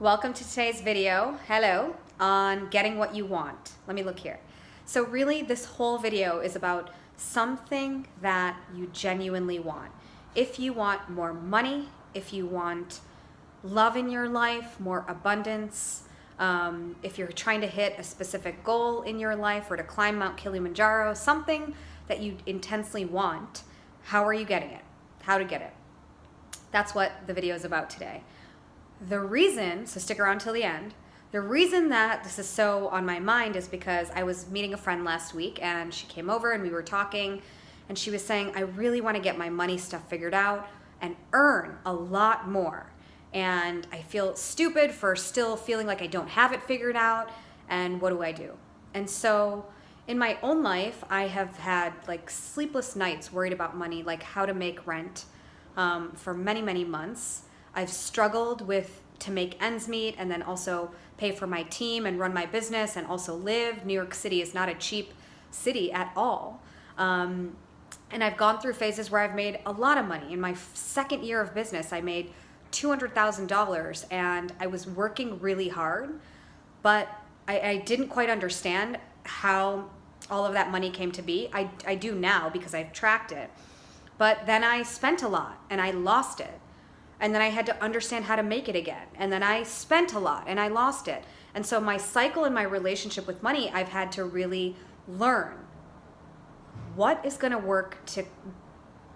Welcome to today's video, hello, on getting what you want. Let me look here. So really this whole video is about something that you genuinely want. If you want more money, if you want love in your life, more abundance, if you're trying to hit a specific goal in your life or to climb Mount Kilimanjaro, something that you intensely want, how are you getting it? How to get it. That's what the video is about today. The reason, so stick around till the end, the reason that this is so on my mind is because I was meeting a friend last week and she came over and we were talking and she was saying, I really want to get my money stuff figured out and earn a lot more. And I feel stupid for still feeling like I don't have it figured out, and what do I do? And so in my own life, I have had like sleepless nights worried about money, like how to make rent for many, many months. I've struggled to make ends meet and then also pay for my team and run my business and also live. New York City is not a cheap city at all. And I've gone through phases where I've made a lot of money. In my second year of business, I made $200,000 and I was working really hard, but I didn't quite understand how all of that money came to be. I do now because I've tracked it. But then I spent a lot and I lost it. And then I had to understand how to make it again. And then I spent a lot and I lost it. And so my cycle in my relationship with money, I've had to really learn what is going to work to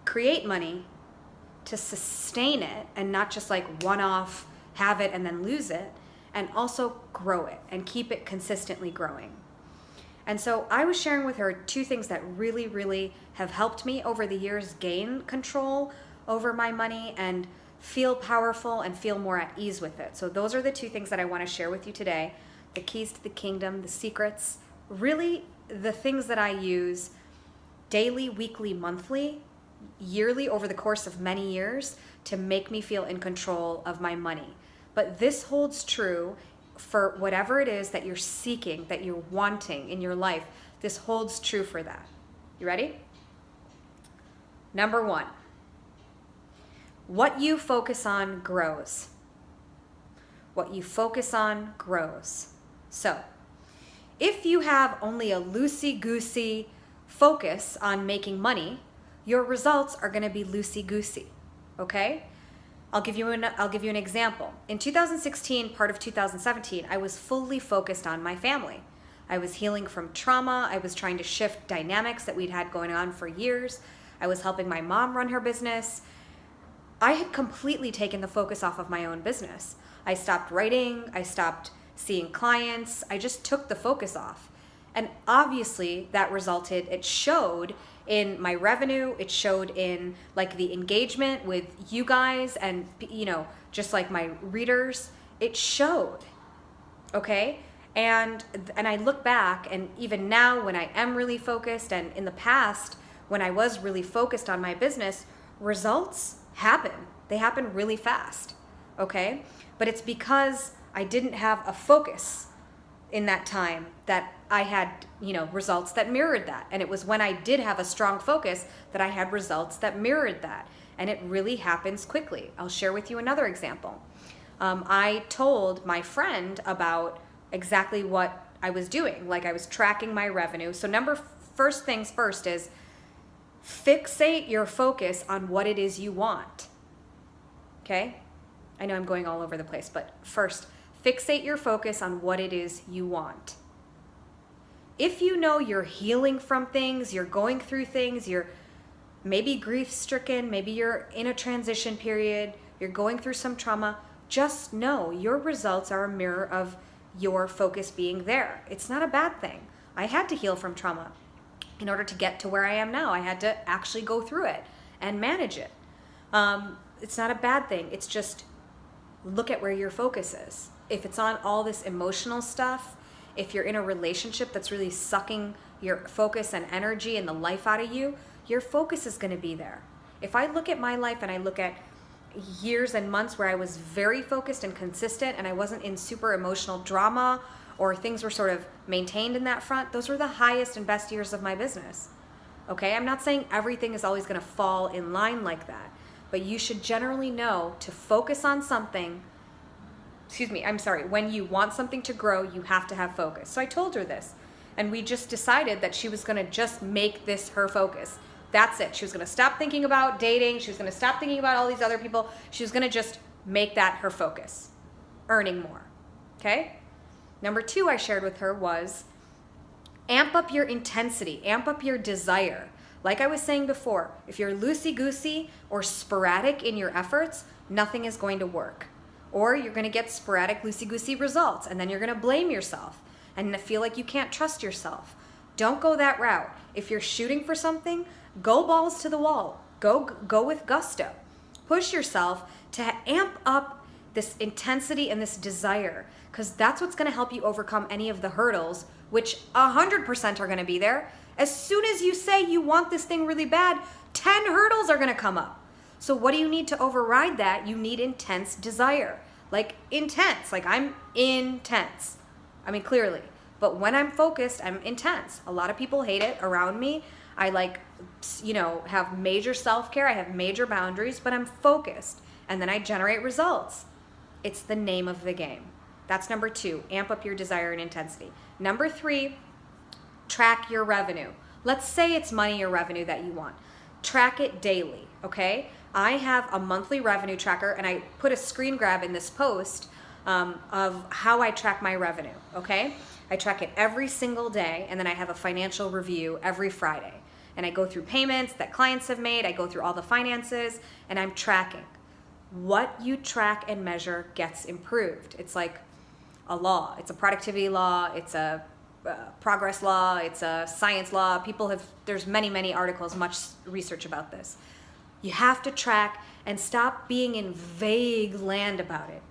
create money, to sustain it, and not just like one-off, have it and then lose it, and also grow it and keep it consistently growing. And so I was sharing with her two things that really, really have helped me over the years gain control over my money and feel powerful and feel more at ease with it. So those are the two things that I want to share with you today. The keys to the kingdom, the secrets, really the things that I use daily, weekly, monthly, yearly over the course of many years to make me feel in control of my money. But this holds true for whatever it is that you're seeking, that you're wanting in your life. This holds true for that. You ready? Number one. What you focus on grows. What you focus on grows. So, if you have only a loosey-goosey focus on making money, your results are going to be loosey-goosey. Okay? I'll give you an example. In 2016, part of 2017, I was fully focused on my family. I was healing from trauma. I was trying to shift dynamics that we'd had going on for years. I was helping my mom run her business. I had completely taken the focus off of my own business. I stopped writing, I stopped seeing clients, I just took the focus off. And obviously that it showed in my revenue, it showed in like the engagement with you guys and just like my readers, it showed, okay? And I look back, and even now when I am really focused, and in the past when I was really focused on my business, results happen. They happen really fast, okay? But it's because I didn't have a focus in that time that I had, results that mirrored that. And it was when I did have a strong focus that I had results that mirrored that. And it really happens quickly. I'll share with you another example. I told my friend about exactly what I was doing. Like I was tracking my revenue. So first things first is fixate your focus on what it is you want. Okay? I know I'm going all over the place, but first, fixate your focus on what it is you want. If you know you're healing from things, you're going through things, you're maybe grief-stricken, maybe you're in a transition period, you're going through some trauma, just know your results are a mirror of your focus being there. It's not a bad thing. I had to heal from trauma. In order to get to where I am now, I had to actually go through it and manage it. It's not a bad thing. It's just look at where your focus is. If it's on all this emotional stuff, if you're in a relationship that's really sucking your focus and energy and the life out of you, your focus is going to be there. If I look at my life and I look at years and months where I was very focused and consistent and I wasn't in super emotional drama or things were sort of maintained in that front, those were the highest and best years of my business. Okay, I'm not saying everything is always going to fall in line like that, but you should generally know to focus on something when you want something to grow, you have to have focus. So I told her this, and we just decided that she was going to just make this her focus. That's it. She was going to stop thinking about dating. She was going to stop thinking about all these other people. She was going to just make that her focus, earning more. Okay? Number 2 I shared with her was amp up your intensity, amp up your desire. Like I was saying before, if you're loosey-goosey or sporadic in your efforts, nothing is going to work. Or you're going to get sporadic, loosey-goosey results, and then you're going to blame yourself and feel like you can't trust yourself. Don't go that route. If you're shooting for something, go balls to the wall. Go with gusto. Push yourself to amp up this intensity and this desire, because that's what's going to help you overcome any of the hurdles, which 100% are going to be there. As soon as you say you want this thing really bad, 10 hurdles are going to come up. So what do you need to override that? You need intense desire. Like intense, like I'm intense. I mean, clearly. But when I'm focused, I'm intense. A lot of people hate it around me. I have major self-care. I have major boundaries, but I'm focused. And then I generate results. It's the name of the game. That's number 2, amp up your desire and intensity. Number 3, track your revenue. Let's say it's money or revenue that you want. Track it daily, okay? I have a monthly revenue tracker, and I put a screen grab in this post of how I track my revenue, okay? I track it every single day, and then I have a financial review every Friday. And I go through payments that clients have made, I go through all the finances, and I'm tracking. What you track and measure gets improved. It's like a law. It's a productivity law, it's a progress law, it's a science law. There's many articles, much research about this. You have to track and stop being in vague land about it.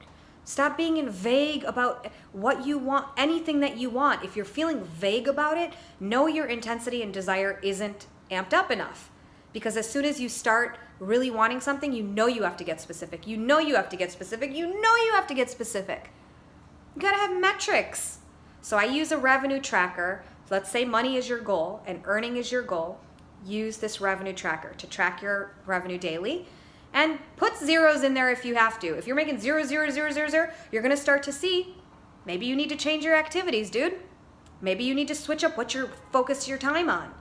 Stop being in vague about what you want, anything that you want. If you're feeling vague about it, know your intensity and desire isn't amped up enough. Because as soon as you start really wanting something, you know you have to get specific. You know you have to get specific. You know you have to get specific. You gotta have metrics. So I use a revenue tracker. Let's say money is your goal and earning is your goal. Use this revenue tracker to track your revenue daily, and put zeros in there if you have to. If you're making 0, 0, 0, 0, 0, you're going to start to see maybe you need to change your activities, dude. Maybe you need to switch up what you're focused your time on.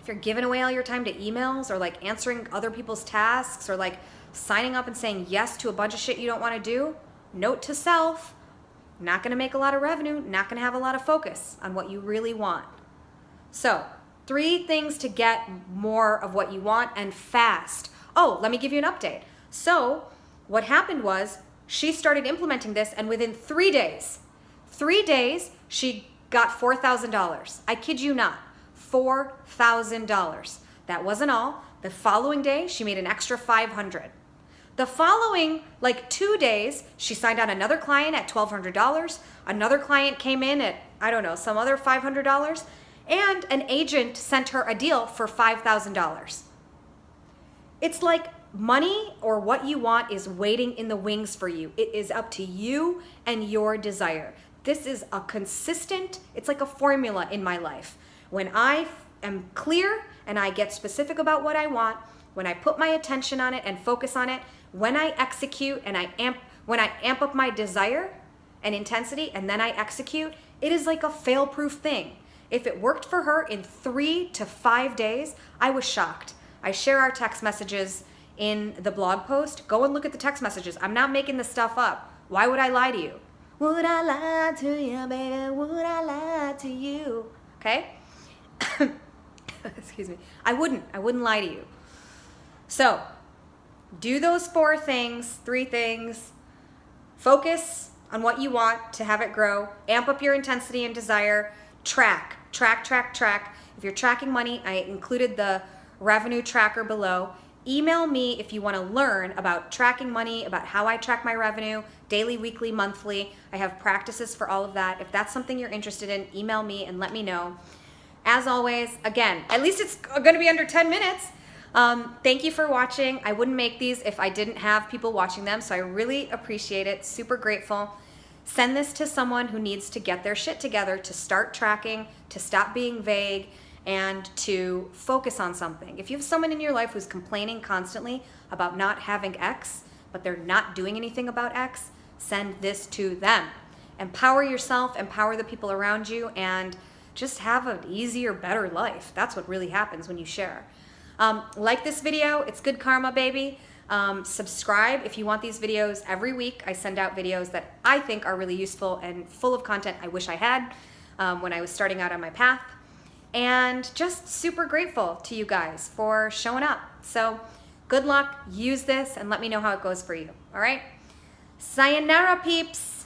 If you're giving away all your time to emails or like answering other people's tasks or like signing up and saying yes to a bunch of shit you don't want to do, note to self, not going to make a lot of revenue, not going to have a lot of focus on what you really want. So 3 things to get more of what you want, and fast. Oh, let me give you an update. So what happened was she started implementing this, and within 3 days, she got $4,000. I kid you not, $4,000. That wasn't all. The following day, she made an extra $500. The following 2 days, she signed on another client at $1,200. Another client came in at, some other $500. And an agent sent her a deal for $5,000. It's like money or what you want is waiting in the wings for you. It is up to you and your desire. This is it's like a formula in my life. When I am clear and I get specific about what I want, when I put my attention on it and focus on it, when I execute and when I amp up my desire and intensity and then I execute, it is like a fail-proof thing. If it worked for her in 3 to 5 days, I was shocked. I share our text messages in the blog post. Go and look at the text messages. I'm not making this stuff up. Why would I lie to you? Would I lie to you, baby? Would I lie to you? Okay? Excuse me. I wouldn't lie to you. So, do those 4 things, 3 things. Focus on what you want to have it grow. Amp up your intensity and desire. Track. If you're tracking money, I included the revenue tracker below. Email me if you want to learn about tracking money, about how I track my revenue, daily, weekly, monthly. I have practices for all of that. If that's something you're interested in, email me and let me know. As always, again, at least it's going to be under 10 minutes. Thank you for watching. I wouldn't make these if I didn't have people watching them, so I really appreciate it. Super grateful. Send this to someone who needs to get their shit together, to start tracking, to stop being vague, and to focus on something. If you have someone in your life who's complaining constantly about not having X, but they're not doing anything about X, send this to them. Empower yourself, empower the people around you, and just have an easier, better life. That's what really happens when you share. Like this video, it's good karma, baby. Subscribe if you want these videos every week. I send out videos that I think are really useful and full of content I wish I had when I was starting out on my path. And just super grateful to you guys for showing up. So good luck, use this, and let me know how it goes for you. All right? Sayonara, peeps.